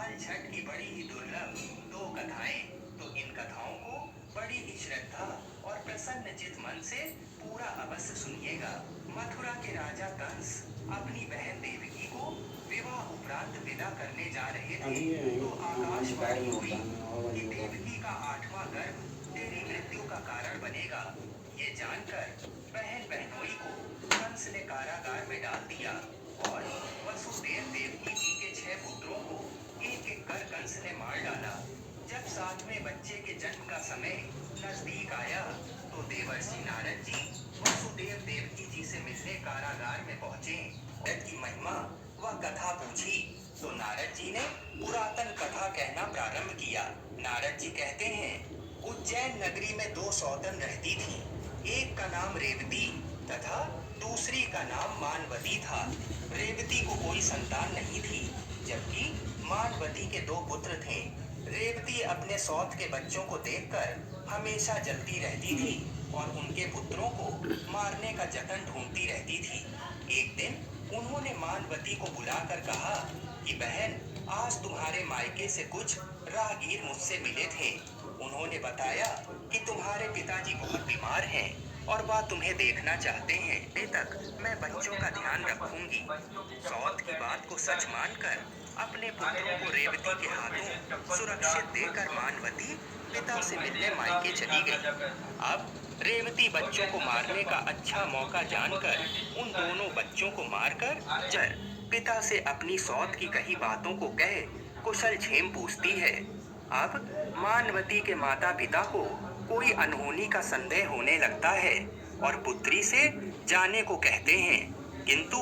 हल छठ की बड़ी ही दुर्लभ दो कथाएं। तो इन कथाओं को बड़ी ही श्रद्धा और प्रसन्न चित मन से पूरा अवश्य सुनिएगा। मथुरा के राजा कंस अपनी बहन देवकी को विवाह उपरांत विदा करने जा रहे थे, तो आकाशवाणी हुई कि देवकी का 8वां गर्भ तेरी मृत्यु का कारण बनेगा। ये जानकर बहन बहनोई को कंस ने कारागार में डाल दिया और वसुदेव देवकी जी के 6 पुत्रों को एक एक कर कंस ने मार डाला। जब 7वें बच्चे के जन्म का समय नजदीक आया, तो देवर्षि नारद जी वसुदेव देवकी जी से मिलने कारागार में पहुंचे। नारद की महिमा व कथा पूछी तो नारद जी ने पुरातन कथा कहना प्रारंभ किया। नारद जी कहते हैं, उज्जैन नगरी में 2 सौतन रहती थी। एक का नाम रेवती तथा दूसरी का नाम मानवती था। रेवती को कोई संतान नहीं थी, जबकि मानवती के 2 पुत्र थे। रेवती अपने सौत के बच्चों को देखकर हमेशा जलती रहती थी और उनके पुत्रों को मारने का जतन ढूंढती रहती थी। एक दिन उन्होंने मानवती को बुलाकर कहा कि बहन, आज तुम्हारे मायके से कुछ राहगीर मुझसे मिले थे। उन्होंने बताया कि तुम्हारे पिताजी बहुत बीमार हैं और वह तुम्हें देखना चाहते हैं। अभी तक मैं बच्चों का ध्यान रखूंगी। सौत की बात को सच मानकर अपने पुत्रों को रेवती के हाथों सुरक्षित देकर मानवती पिता से मिलने मायके चली गई। अब रेवती बच्चों को मारने का अच्छा मौका जानकर उन दोनों बच्चों को मारकर जर पिता से अपनी सौत की कही बातों को कह कुशल क्षेम पूछती है। अब मानवती के माता पिता को कोई अनहोनी का संदेह होने लगता है और पुत्री से जाने को कहते हैं, किंतु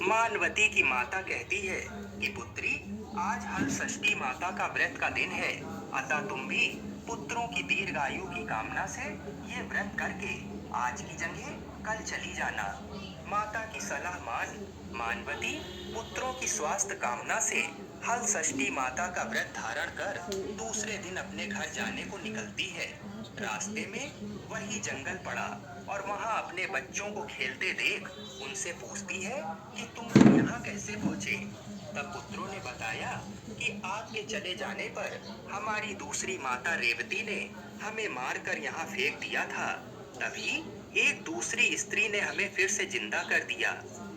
मानवती की माता कहती है कि पुत्री, आज हल षष्ठी माता का व्रत का दिन है, अतः तुम भी पुत्रों की दीर्घायु की कामना से ये व्रत करके आज की जगह कल चली जाना। माता की सलाह मान मानवती पुत्रों की स्वास्थ्य कामना से हल षष्ठी माता का व्रत धारण कर दूसरे दिन अपने घर जाने को निकलती है। रास्ते में वही जंगल पड़ा और वहां अपने बच्चों को खेलते देख उनसे पूछती है कि तुम लोग यहाँ कैसे पहुँचे। तब पुत्रों ने बताया कि आपके चले जाने पर हमारी दूसरी माता रेवती ने हमें मारकर यहाँ फेंक दिया था। तभी एक दूसरी स्त्री ने हमें फिर से जिंदा कर दिया।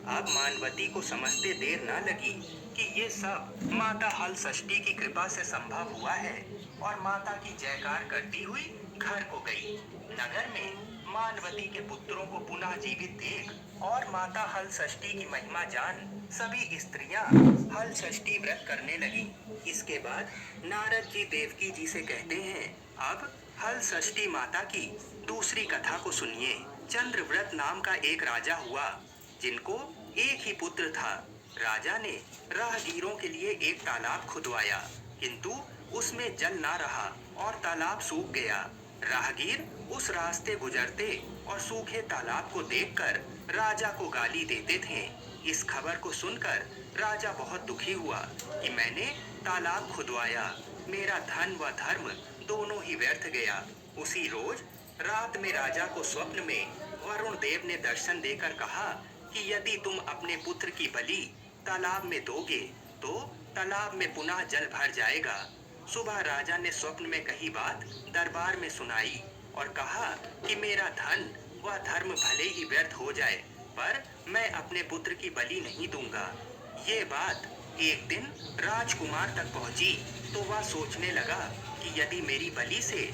अब मानवती को समझते देर न लगी कि ये सब माता हल षष्ठी की कृपा से संभव हुआ है और माता की जयकार करती हुई घर को गई। नगर में मानवती के पुत्रों को पुनः जीवित देख और माता हल षष्ठी की महिमा जान सभी स्त्रियां हल षष्ठी व्रत करने लगी। इसके बाद नारद जी देवकी जी से कहते हैं, अब हल षष्ठी माता की दूसरी कथा को सुनिए। चंद्रव्रत नाम का एक राजा हुआ, जिनको एक ही पुत्र था। राजा ने राहगीरों के लिए एक तालाब खुदवाया, किंतु उसमें जल ना रहा और तालाब सूख गया। राहगीर उस रास्ते गुजरते और सूखे तालाब को देखकर राजा को गाली देते थे। इस खबर को सुनकर राजा बहुत दुखी हुआ कि मैंने तालाब खुदवाया, मेरा धन व धर्म दोनों ही व्यर्थ गया। उसी रोज रात में राजा को स्वप्न में वरुण देव ने दर्शन देकर कहा कि यदि तुम अपने पुत्र की बलि तालाब में दोगे तो तालाब में पुनः जल भर जाएगा। सुबह राजा ने स्वप्न में कही बात दरबार में सुनाई और कहा कि मेरा धन व धर्म भले ही व्यर्थ हो जाए, पर मैं अपने पुत्र की बलि नहीं दूंगा। ये बात एक दिन राजकुमार तक पहुंची, तो वह सोचने लगा कि यदि मेरी बलि से